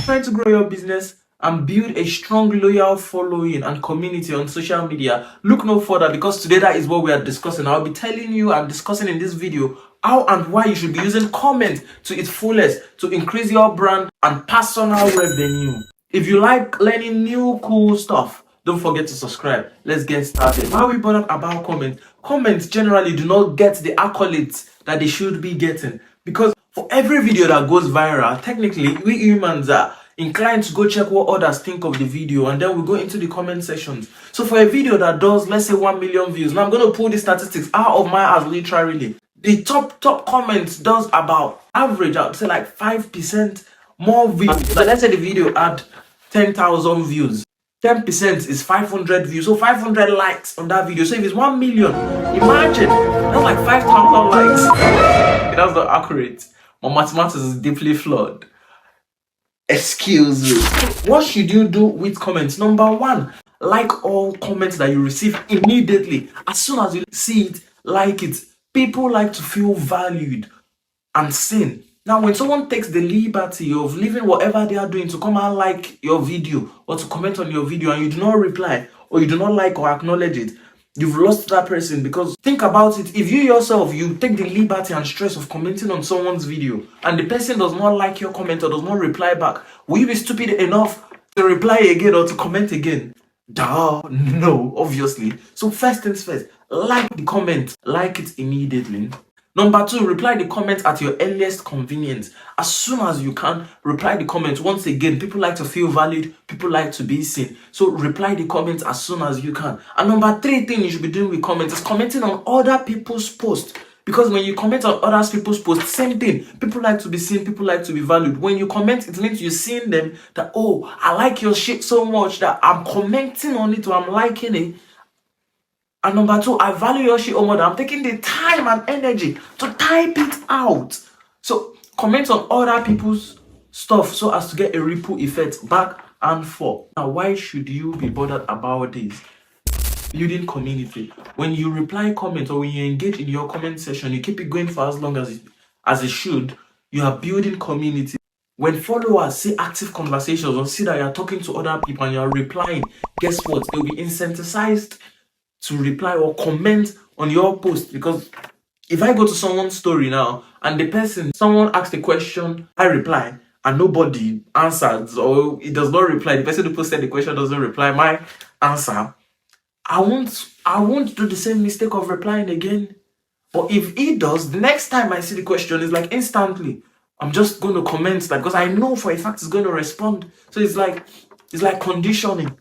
Trying to grow your business and build a strong, loyal following and community on social media, look no further, because today that is what we are discussing. I'll be telling you and discussing in this video how and why you should be using comment to its fullest to increase your brand and personal revenue. If you like learning new cool stuff, don't forget to subscribe. Let's get started. Why are we bothered about comments? Comments generally do not get the accolades that they should be getting, because for every video that goes viral, technically we humans are inclined to go check what others think of the video, and then we go into the comment sections. So for a video that does, let's say, 1 million views, now I'm going to pull the statistics out of my ass literally. The top comments does about average, I would say like 5% more views. So let's say the video had 10,000 views. 10% is 500 views, so 500 likes on that video. So if it's 1 million, imagine that's like 5,000 likes. That's not accurate. My mathematics is deeply flawed. Excuse me. What should you do with comments? Number one, like all comments that you receive immediately. As soon as you see it, like it. People like to feel valued and seen. Now, when someone takes the liberty of leaving whatever they are doing to come and like your video or to comment on your video, and you do not reply or you do not like or acknowledge it, you've lost that person. Because think about it, if you yourself, you take the liberty and stress of commenting on someone's video and the person does not like your comment or does not reply back, will you be stupid enough to reply again or to comment again? Duh, no, obviously. So first things first, like the comment, like it immediately. Number two, reply the comment at your earliest convenience. As soon as you can, reply the comment. Once again, people like to feel valued, people like to be seen. So reply the comments as soon as you can. And number three thing you should be doing with comments is commenting on other people's posts. Because when you comment on other people's posts, same thing. People like to be seen, people like to be valued. When you comment, it means you're seeing them that, oh, I like your shit so much that I'm commenting on it or I'm liking it. And number two, I value your shit more than I'm taking the time and energy to type it out. So comment on other people's stuff so as to get a ripple effect back and forth. Now, why should you be bothered about this? Building community. When you reply comments or when you engage in your comment section, you keep it going for as long as it should, you are building community. When followers see active conversations or see that you're talking to other people and you're replying, guess what? They'll be incentivized to reply or comment on your post. Because if I go to someone's story now and someone asks a question, I reply and nobody answers or it does not reply, the person who posted the question doesn't reply my answer, I won't do the same mistake of replying again. But if he does, the next time I see the question, it's like instantly I'm just going to comment that, because I know for a fact it's going to respond. So it's like conditioning.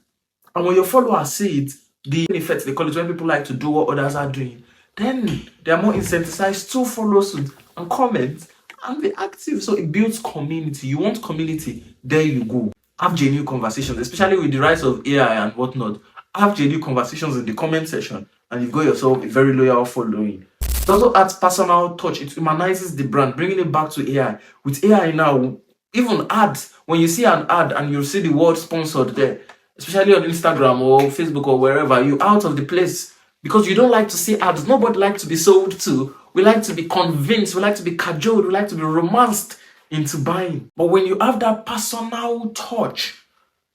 And when your followers see it, the effects they call it, when people like to do what others are doing, then they are more incentivized to follow suit and comment and be active. So it builds community. You want community, there you go. Have genuine conversations, especially with the rise of AI and whatnot. Have genuine conversations in the comment section and you've got yourself a very loyal following. It also adds personal touch. It humanizes the brand, bringing it back to AI. With AI now, even ads, when you see an ad and you see the word sponsored there, especially on Instagram or Facebook or wherever, you're out of the place, because you don't like to see ads. Nobody likes to be sold to. We like to be convinced, we like to be cajoled, we like to be romanced into buying. But when you have that personal touch,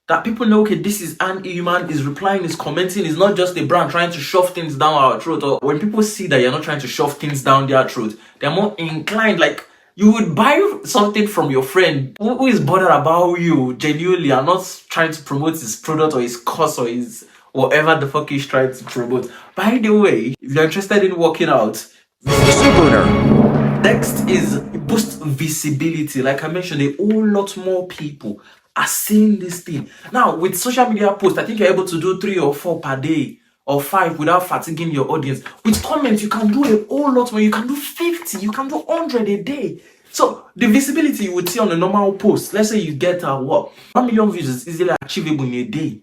that people know, okay, this is an human, is replying, is commenting, is not just a brand trying to shove things down our throat. Or when people see that you're not trying to shove things down their throat, they're more inclined, like, you would buy something from your friend who is bothered about you genuinely and not trying to promote his product or his course or his whatever the fuck he's trying to promote. By the way, if you're interested in working out, Superner. Next is boost visibility. Like I mentioned, a whole lot more people are seeing this thing. Now, with social media posts, I think you're able to do 3 or 4 per day or 5 without fatiguing your audience. With comments, you can do a whole lot more. You can do 50, you can do 100 a day. So the visibility you would see on a normal post, let's say you get 1 million views is easily achievable in a day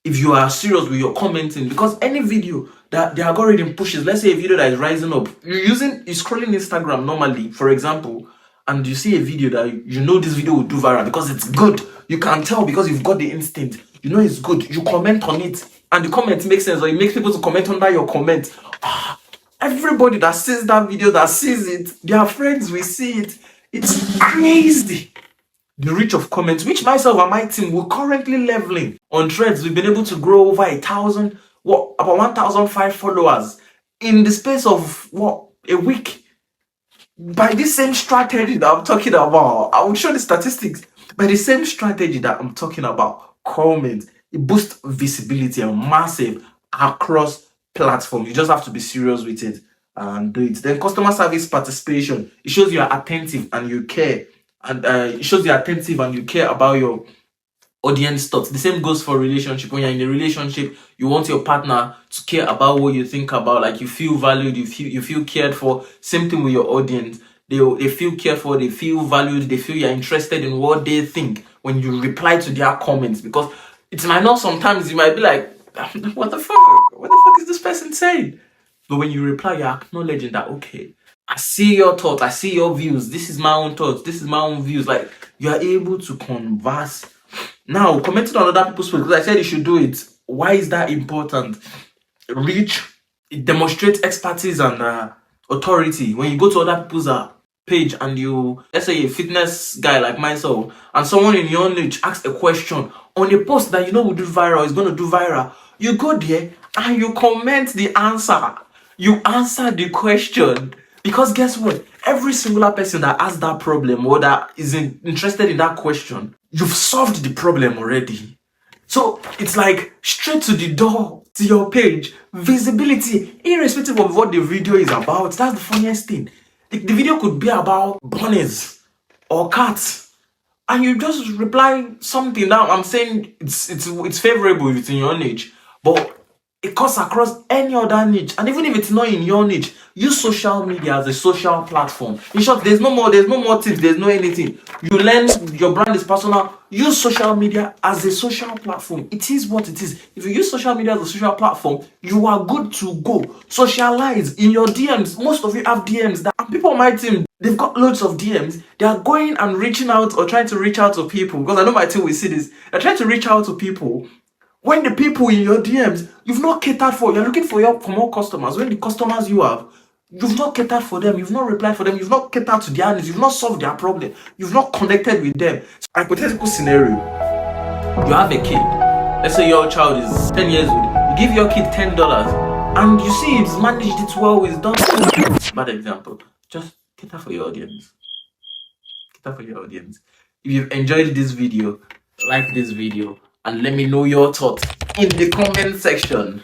if you are serious with your commenting. Because any video that the algorithm pushes, let's say a video that is rising up, you're scrolling Instagram normally, for example, and you see a video that you know this video will do viral because it's good. You can tell because you've got the instinct. You know it's good. You comment on it and the comment makes sense, or it makes people to comment under your comment. Everybody that sees that video, that sees it, their friends will see it. It's crazy. the reach of comments, which myself and my team we're currently leveling on Threads. We've been able to grow over 1,000, about 1,005 followers in the space of a week. By this same strategy that I'm talking about, I will show the statistics. By the same strategy that I'm talking about, comment, it boosts visibility and massive across platforms. You just have to be serious with it and do it. Then customer service participation, it shows you are attentive and you care, and it shows you're attentive and you care about your audience thoughts. The same goes for relationship. When you're in a relationship, you want your partner to care about what you think about, like you feel valued, you feel cared for. Same thing with your audience. They feel cared for, they feel valued, they feel you're interested in what they think when you reply to their comments. Because it might not, sometimes you might be like, what the fuck is this person saying? But when you reply, you're acknowledging that, okay, I see your thoughts, I see your views, this is my own thoughts, this is my own views. Like, you are able to converse. Now, commenting on other people's posts, because I said you should do it. Why is that important? Reach, it demonstrates expertise and authority. When you go to other people's page and you, let's say a fitness guy like myself, and someone in your niche asks a question on a post that you know will do viral, is going to do viral, you go there and you comment the answer. You answer the question. Because guess what? Every singular person that has that problem or that is interested in that question, you've solved the problem already. So it's like straight to the door, to your page, visibility, irrespective of what the video is about. That's the funniest thing. The video could be about bunnies or cats, and you just reply something. Now I'm saying it's favorable if it's in your niche, but it cuts across any other niche. And even if it's not in your niche, use social media as a social platform. In short, there's no more tips, there's no anything. You learn your brand is personal. Use social media as a social platform. It is what it is. If you use social media as a social platform, you are good to go. Socialize in your DMs. Most of you have DMs that, and people on my team, they've got loads of DMs. They are going and reaching out or trying to reach out to people, because I know my team will see this. They're trying to reach out to people. When the people in your DMs, you've not catered for, you're looking for more customers. When the customers you have, you've not catered for them, you've not replied for them, you've not catered to their needs, you've not solved their problem, you've not connected with them. So, hypothetical scenario, you have a kid. Let's say your child is 10 years old. You give your kid $10 and you see it's managed it well, it's done. Bad example. Just cater for your audience. Cater for your audience. If you've enjoyed this video, like this video, and let me know your thoughts in the comment section.